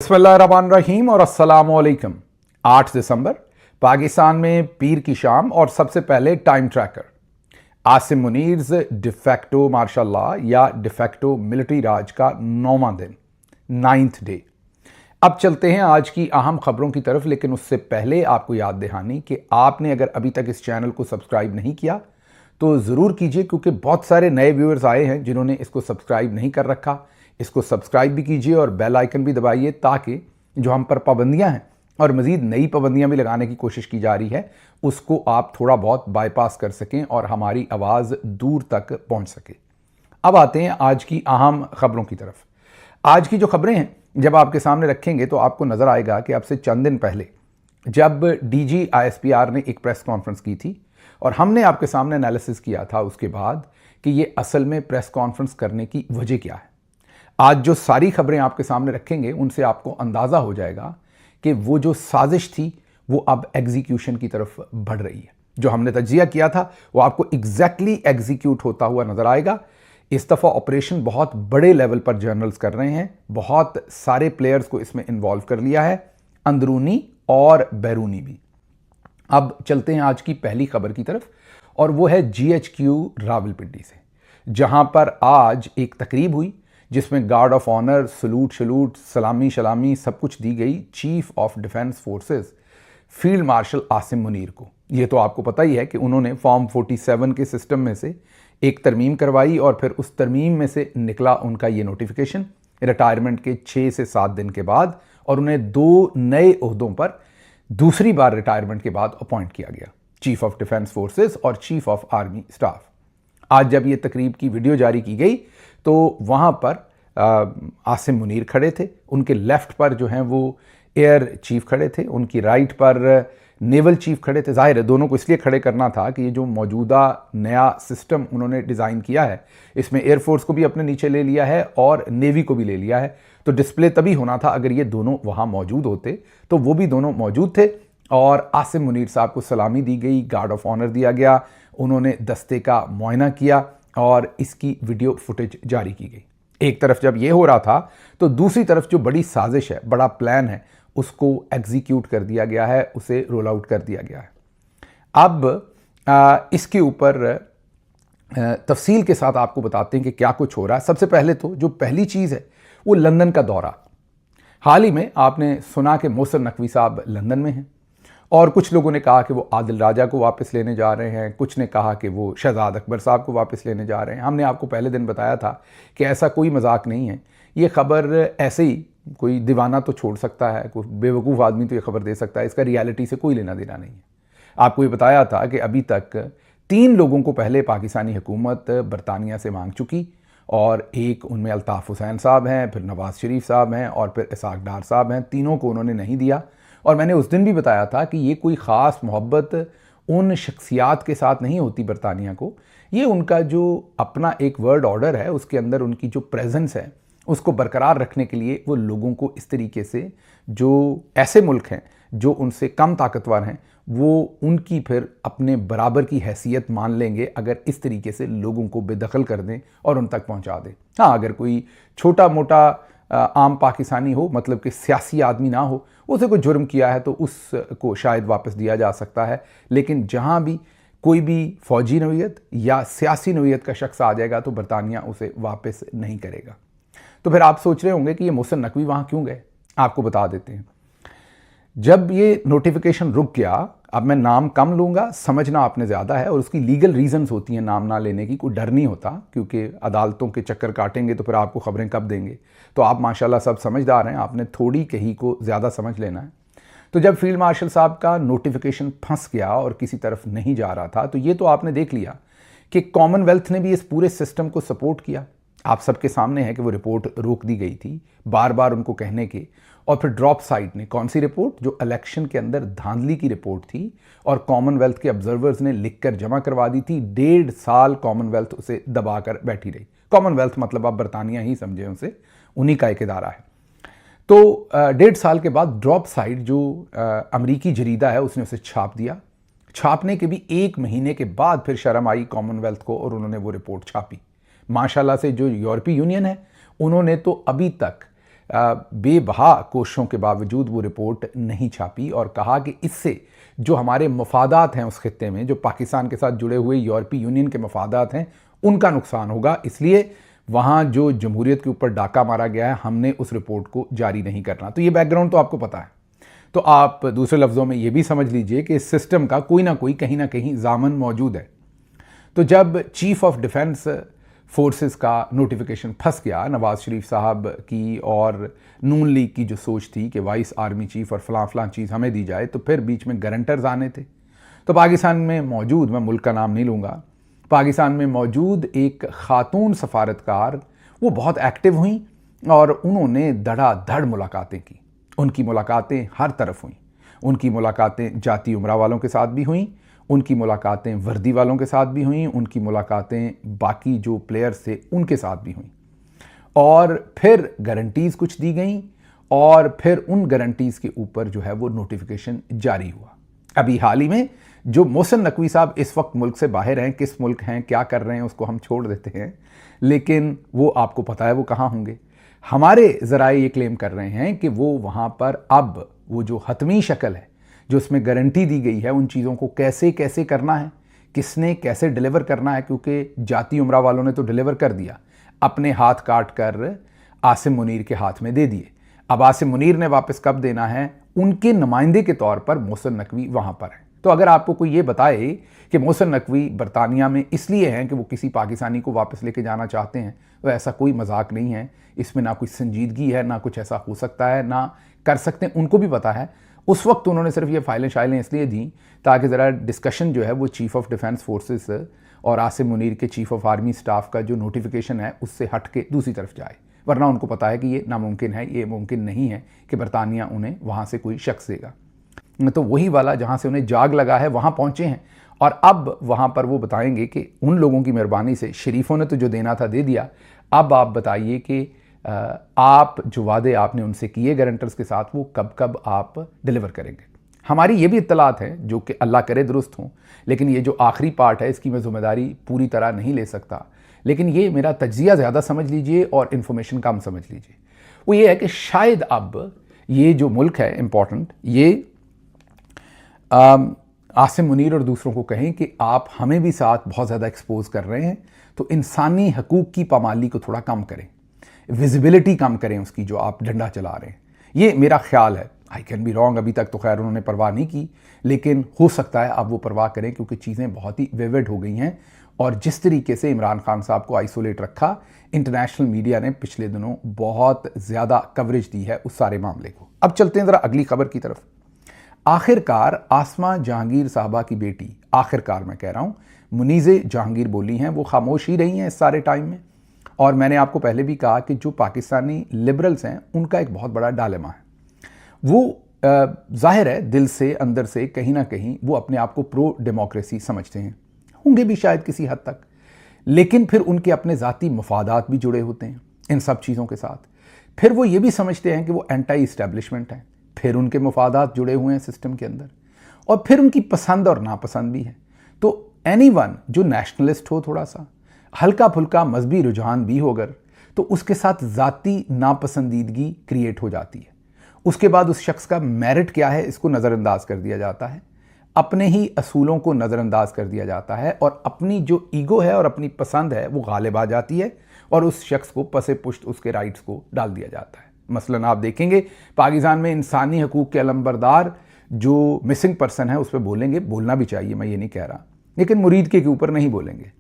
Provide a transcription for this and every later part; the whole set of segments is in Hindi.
बिस्मिल्लाहिर्रहमानिर्रहीम और अस्सलामुअलैकुम। 8 दिसंबर पाकिस्तान में पीर की शाम और सबसे पहले time tracker Asim Munir's de facto martial law या डिफेक्टो मिलिट्री राज का 9वां दिन 9th डे। अब चलते हैं आज की अहम खबरों की तरफ, लेकिन उससे पहले आपको याद दहानी कि आपने अगर अभी तक इस चैनल को सब्सक्राइब नहीं किया तो ज़रूर कीजिए, क्योंकि बहुत सारे नए व्यूअर्स आए हैं जिन्होंने इसको सब्सक्राइब नहीं कर रखा। इसको सब्सक्राइब भी कीजिए और बेल आइकन भी दबाइए, ताकि जो हम पर पाबंदियां हैं और मज़ीद नई पाबंदियां भी लगाने की कोशिश की जा रही है उसको आप थोड़ा बहुत बाईपास कर सकें और हमारी आवाज़ दूर तक पहुंच सके। अब आते हैं आज की अहम खबरों की तरफ। आज की जो खबरें हैं जब आपके सामने रखेंगे तो आपको नज़र आएगा कि अब से चंद दिन पहले जब डीजी आईएसपीआर ने एक प्रेस कॉन्फ्रेंस की थी और हमने आपके सामने एनालिसिस किया था उसके बाद कि ये असल में प्रेस कॉन्फ्रेंस करने की वजह क्या है। आज जो सारी खबरें आपके सामने रखेंगे उनसे आपको अंदाज़ा हो जाएगा कि वो जो साजिश थी वो अब एग्जीक्यूशन की तरफ बढ़ रही है। जो हमने तज्जिया किया था वो आपको एग्जैक्टली एग्जीक्यूट होता हुआ नजर आएगा। इस दफ़ा ऑपरेशन बहुत बड़े लेवल पर जर्नल्स कर रहे हैं, बहुत सारे प्लेयर्स को इसमें इन्वॉल्व कर लिया है, अंदरूनी और बैरूनी भी। अब चलते हैं आज की पहली खबर की तरफ और वो है जीएचक्यू रावलपिंडी से, जहां पर आज एक तकरीब हुई जिसमें गार्ड ऑफ ऑनर, सलूट, सलामी सब कुछ दी गई chief of defence forces field marshal Asim Munir को। ये तो आपको पता ही है कि उन्होंने फॉर्म 47 के सिस्टम में से एक तरमीम करवाई और फिर उस तरमीम में से निकला उनका ये नोटिफिकेशन रिटायरमेंट के 6 से 7 दिन के बाद, और उन्हें 2 नए ओहदों पर दूसरी बार रिटायरमेंट के बाद अपॉइंट किया गया, चीफ ऑफ डिफेंस फोर्सेस और चीफ ऑफ आर्मी स्टाफ। आज जब ये तकरीब की वीडियो जारी की गई तो वहाँ पर आसिम मुनीर खड़े थे, उनके लेफ्ट पर जो हैं वो एयर चीफ खड़े थे, उनकी राइट पर नेवल चीफ खड़े थे। जाहिर है दोनों को इसलिए खड़े करना था कि ये जो मौजूदा नया सिस्टम उन्होंने डिज़ाइन किया है इसमें एयरफोर्स को भी अपने नीचे ले लिया है और नेवी को भी ले लिया है, तो डिस्प्ले तभी होना था अगर ये दोनों वहाँ मौजूद होते। तो वो भी दोनों मौजूद थे और आसिम मुनीर साहब को सलामी दी गई, गार्ड ऑफ ऑनर दिया गया, उन्होंने दस्ते का मुआयना किया और इसकी वीडियो फुटेज जारी की गई। एक तरफ जब ये हो रहा था तो दूसरी तरफ जो बड़ी साजिश है, बड़ा प्लान है, उसको एग्जीक्यूट कर दिया गया है, उसे रोल आउट कर दिया गया है। अब इसके ऊपर तफसील के साथ आपको बताते हैं कि क्या कुछ हो रहा है। सबसे पहले तो जो पहली चीज़ है वो लंदन का दौरा। हाल ही में आपने सुना कि मोहसिन नकवी साहब लंदन में हैं और कुछ लोगों ने कहा कि वो आदिल राजा को वापस लेने जा रहे हैं, कुछ ने कहा कि वो शहजाद अकबर साहब को वापस लेने जा रहे हैं। हमने आपको पहले दिन बताया था कि ऐसा कोई मजाक नहीं है, ये खबर ऐसे ही कोई दीवाना तो छोड़ सकता है, कोई बेवकूफ़ आदमी तो ये खबर दे सकता है, इसका रियलिटी से कोई लेना देना नहीं है। आपको ये बताया था कि अभी तक 3 लोगों को पहले पाकिस्तानी हुकूमत बरतानिया से मांग चुकी और एक उनमें अल्ताफ़ हुसैन साहब हैं, फिर नवाज़ शरीफ साहब हैं और फिर इसाक डार साहब हैं। तीनों को उन्होंने नहीं दिया और मैंने उस दिन भी बताया था कि ये कोई ख़ास मोहब्बत उन शख्सियात के साथ नहीं होती बरतानिया को, ये उनका जो अपना एक वर्ल्ड ऑर्डर है उसके अंदर उनकी जो प्रेजेंस है उसको बरकरार रखने के लिए वो लोगों को इस तरीके से, जो ऐसे मुल्क हैं जो उनसे कम ताकतवर हैं, वो उनकी फिर अपने बराबर की हैसियत मान लेंगे अगर इस तरीके से लोगों को बेदखल कर दें और उन तक पहुंचा दें। हाँ, अगर कोई छोटा मोटा आम पाकिस्तानी हो, मतलब कि सियासी आदमी ना हो, उसे कोई जुर्म किया है तो उसको शायद वापस दिया जा सकता है, लेकिन जहाँ भी कोई भी फौजी नौयत या सियासी नौयत का शख्स आ जाएगा तो बरतानिया उसे वापस नहीं करेगा। तो फिर आप सोच रहे होंगे कि ये मोहसिन नकवी वहाँ क्यों गए। आपको बता देते हैं। जब ये नोटिफिकेशन रुक गया, अब मैं नाम कम लूँगा, समझना आपने ज़्यादा है, और उसकी लीगल रीजंस होती हैं नाम ना लेने की, कोई डर नहीं होता, क्योंकि अदालतों के चक्कर काटेंगे तो फिर आपको खबरें कब देंगे। तो आप माशाल्लाह सब समझदार हैं, आपने थोड़ी कहीं को ज़्यादा समझ लेना है। तो जब फील्ड मार्शल साहब का नोटिफिकेशन फंस गया और किसी तरफ नहीं जा रहा था, तो ये तो आपने देख लिया कि कॉमनवेल्थ ने भी इस पूरे सिस्टम को सपोर्ट किया। आप सबके सामने है कि वो रिपोर्ट रोक दी गई थी बार बार उनको कहने के, और फिर ड्रॉप साइड ने, कौन सी रिपोर्ट, जो इलेक्शन के अंदर धांधली की रिपोर्ट थी और कॉमनवेल्थ के ऑब्जर्वर्स ने लिखकर जमा करवा दी थी। 1.5 साल कॉमनवेल्थ उसे दबाकर बैठी रही। कॉमनवेल्थ मतलब आप बरतानिया ही समझे उसे, उन्हीं का एक इदारा है। तो 1.5 साल के बाद ड्रॉप साइड जो अमरीकी जरीदा है उसने उसे छाप दिया। छापने के भी 1 महीने के बाद फिर शर्म आई कॉमनवेल्थ को और उन्होंने वो रिपोर्ट छापी। माशाल्लाह से जो यूरोपीय यूनियन है उन्होंने तो अभी तक बेबहा कोशिशों के बावजूद वो रिपोर्ट नहीं छापी और कहा कि इससे जो हमारे मफादात हैं उस खित्ते में, जो पाकिस्तान के साथ जुड़े हुए यूरोपीय यूनियन के मफादात हैं, उनका नुकसान होगा। इसलिए वहाँ जो जमहूरियत के ऊपर डाका मारा गया है, हमने उस रिपोर्ट को जारी नहीं करना। तो ये बैकग्राउंड तो आपको पता है। तो आप दूसरे लफ्ज़ों में ये भी समझ लीजिए कि इस सिस्टम का कोई ना कोई कहीं ना कहीं जामन मौजूद है। तो जब चीफ ऑफ डिफेंस फोर्सेस का नोटिफिकेशन फंस गया नवाज़ शरीफ साहब की और नून लीग की जो सोच थी कि वाइस आर्मी चीफ और फलां चीज़ हमें दी जाए, तो फिर बीच में गारंटर्स आने थे। तो पाकिस्तान में मौजूद, मैं मुल्क का नाम नहीं लूँगा, पाकिस्तान में मौजूद एक खातून सफारतकार वो बहुत एक्टिव हुई और उन्होंने धड़ाधड़ मुलाकातें की। उनकी मुलाकातें हर तरफ हुई। उनकी मुलाकातें जाती उमरा वालों के साथ भी हुई, उनकी मुलाकातें वर्दी वालों के साथ भी हुई, उनकी मुलाकातें बाकी जो प्लेयर्स थे उनके साथ भी हुई। और फिर गारंटीज़ कुछ दी गई और फिर उन गारंटीज़ के ऊपर जो है वो नोटिफिकेशन जारी हुआ। अभी हाल ही में जो मोहसिन नकवी साहब इस वक्त मुल्क से बाहर हैं, किस मुल्क हैं, क्या कर रहे हैं, उसको हम छोड़ देते हैं, लेकिन वो आपको पता है वो कहाँ होंगे। हमारे ज़राए ये क्लेम कर रहे हैं कि वो वहाँ पर अब वो जो हतमी शक्ल है, जो उसमें गारंटी दी गई है, उन चीज़ों को कैसे कैसे करना है, किसने कैसे डिलीवर करना है, क्योंकि जाती उमरा वालों ने तो डिलीवर कर दिया, अपने हाथ काट कर आसिम मुनीर के हाथ में दे दिए। अब आसिम मुनीर ने वापस कब देना है, उनके नुमाइंदे के तौर पर मोहसिन नकवी वहाँ पर है। तो अगर आपको कोई ये बताए कि मोहसिन नकवी बरतानिया में इसलिए हैं कि वो किसी पाकिस्तानी को वापस लेके जाना चाहते हैं, तो ऐसा कोई मजाक नहीं है। इसमें ना कुछ संजीदगी है, ना कुछ ऐसा हो सकता है, ना कर सकते हैं। उनको भी पता है। उस वक्त उन्होंने सिर्फ ये फाइलें शाइलें इसलिए दी ताकि ज़रा डिस्कशन जो है वो चीफ ऑफ डिफेंस फोर्सेस और आसिम मुनीर के चीफ ऑफ आर्मी स्टाफ का जो नोटिफिकेशन है उससे हट के दूसरी तरफ जाए। वरना उनको पता है कि ये नामुमकिन है, ये मुमकिन नहीं है कि बरतानिया उन्हें वहाँ से कोई शख्स देगा। तो वही वाला जहाँ से उन्हें जाग लगा है वहाँ पहुँचे हैं और अब वहाँ पर वो बताएंगे कि उन लोगों की मेहरबानी से, शरीफों ने तो जो देना था दे दिया, अब आप बताइए कि आप जो वादे आपने उनसे किए गारंटर्स के साथ वो कब कब आप डिलीवर करेंगे। हमारी ये भी इत्तलात है जो कि अल्लाह करे दुरुस्त हों, लेकिन ये जो आखिरी पार्ट है इसकी मैं ज़िम्मेदारी पूरी तरह नहीं ले सकता, लेकिन ये मेरा तज्जिया ज़्यादा समझ लीजिए और इन्फॉर्मेशन कम समझ लीजिए। वो ये है कि शायद अब ये जो मुल्क है इम्पॉर्टेंट, ये आसिम मुनीर और दूसरों को कहें कि आप हमें भी साथ बहुत ज़्यादा एक्सपोज कर रहे हैं, तो इंसानी हकूक़ की पामाली को थोड़ा कम करें, विजिबिलिटी कम करें उसकी जो आप डंडा चला रहे हैं। ये मेरा ख्याल है। आई कैन बी रॉन्ग, अभी तक तो खैर उन्होंने परवाह नहीं की, लेकिन हो सकता है अब वो परवाह करें, क्योंकि चीज़ें बहुत ही विविड हो गई हैं। और जिस तरीके से इमरान खान साहब को आइसोलेट रखा, इंटरनेशनल मीडिया ने पिछले दिनों बहुत ज़्यादा कवरेज दी है उस सारे मामले को। अब चलते हैं ज़रा अगली खबर की तरफ। आखिरकार आसमा जहांगीर साहबा की बेटी, आखिरकार मैं कह रहा हूँ, मुनीज़े जहांगीर बोली हैं, वो खामोश ही रही हैं इस सारे टाइम में। और मैंने आपको पहले भी कहा कि जो पाकिस्तानी लिबरल्स हैं उनका एक बहुत बड़ा डायलेमा है। वो जाहिर है दिल से, अंदर से कहीं ना कहीं वो अपने आप को प्रो डेमोक्रेसी समझते हैं, होंगे भी शायद किसी हद तक, लेकिन फिर उनके अपने ज़ाती मफादात भी जुड़े होते हैं इन सब चीज़ों के साथ। फिर वो ये भी समझते हैं कि वो एंटी इस्टेब्लिशमेंट है, फिर उनके मफादात जुड़े हुए हैं सिस्टम के अंदर, और फिर उनकी पसंद और नापसंद भी है। तो एनीवन जो नेशनलिस्ट हो, थोड़ा सा हल्का फुल्का मजहबी रुझान भी हो अगर, तो उसके साथ ज़ाती नापसंदीदगी क्रिएट हो जाती है। उसके बाद उस शख्स का मेरिट क्या है इसको नज़रअंदाज कर दिया जाता है, अपने ही असूलों को नज़रअंदाज कर दिया जाता है, और अपनी जो ईगो है और अपनी पसंद है वो गालिब आ जाती है, और उस शख्स को पसे पुश्त उसके राइट्स को डाल दिया जाता है। मसलन आप देखेंगे पाकिस्तान में इंसानी हकूक़ के अलमबरदार जो मिसिंग पर्सन है उस पर बोलेंगे, बोलना भी चाहिए, मैं ये नहीं कह रहा, लेकिन मुरीद के ऊपर नहीं बोलेंगे,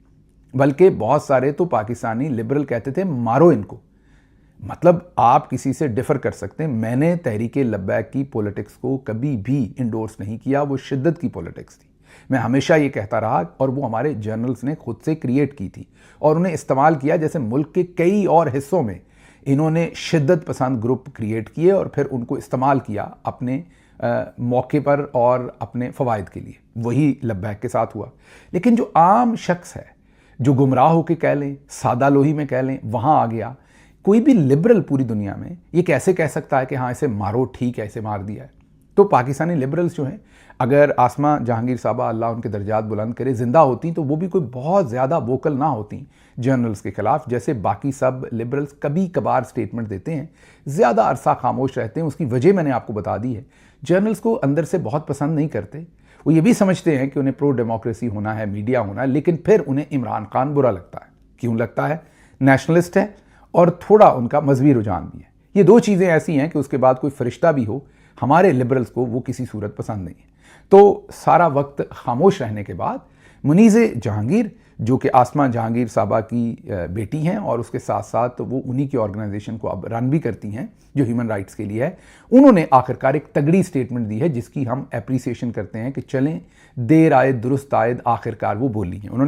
बल्कि बहुत सारे तो पाकिस्तानी लिबरल कहते थे मारो इनको। मतलब आप किसी से डिफ़र कर सकते हैं। मैंने तहरीक लब्बैक की पॉलिटिक्स को कभी भी इंडोर्स नहीं किया, वो शिद्दत की पॉलिटिक्स थी, मैं हमेशा ये कहता रहा, और वो हमारे जर्नल्स ने खुद से क्रिएट की थी और उन्हें इस्तेमाल किया। जैसे मुल्क के कई और हिस्सों में इन्होंने शिद्दत पसंद ग्रुप क्रिएट किए और फिर उनको इस्तेमाल किया अपने मौके पर और अपने फ़वाइद के लिए। वही लब्बैक के साथ हुआ। लेकिन जो आम शख्स है, जो गुमराह होकर कह लें, सादा लोही में कह लें, वहाँ आ गया। कोई भी लिबरल पूरी दुनिया में ये कैसे कह सकता है कि हाँ इसे मारो, ठीक है, इसे मार दिया है। तो पाकिस्तानी लिबरल्स जो हैं, अगर आसमा जहांगीर साहबा अल्लाह उनके दर्जात बुलंद करे ज़िंदा होती तो वो भी कोई बहुत ज़्यादा वोकल ना होती जर्नल्स के ख़िलाफ़, जैसे बाकी सब लिबरल्स कभी कभार स्टेटमेंट देते हैं, ज़्यादा अरसा खामोश रहते हैं। उसकी वजह मैंने आपको बता दी है। जर्नल्स को अंदर से बहुत पसंद नहीं करते, वो ये भी समझते हैं कि उन्हें प्रो डेमोक्रेसी होना है, मीडिया होना है, लेकिन फिर उन्हें इमरान खान बुरा लगता है। क्यों लगता है? नेशनलिस्ट है और थोड़ा उनका मजहबी रुझान भी है। ये दो चीज़ें ऐसी हैं कि उसके बाद कोई फरिश्ता भी हो, हमारे लिबरल्स को वो किसी सूरत पसंद नहीं है। तो सारा वक्त खामोश रहने के बाद मुनीज़ जहांगीर, जो कि आसमा जहांगीर साहबा की बेटी हैं और उसके साथ साथ वो उन्हीं की ऑर्गेनाइजेशन को अब रन भी करती हैं जो ह्यूमन राइट्स के लिए है, उन्होंने आखिरकार एक तगड़ी स्टेटमेंट दी है जिसकी हम एप्रिसिएशन करते हैं कि चलें देर आए दुरुस्त आयद, आखिरकार वो बोली हैं। उन्होंने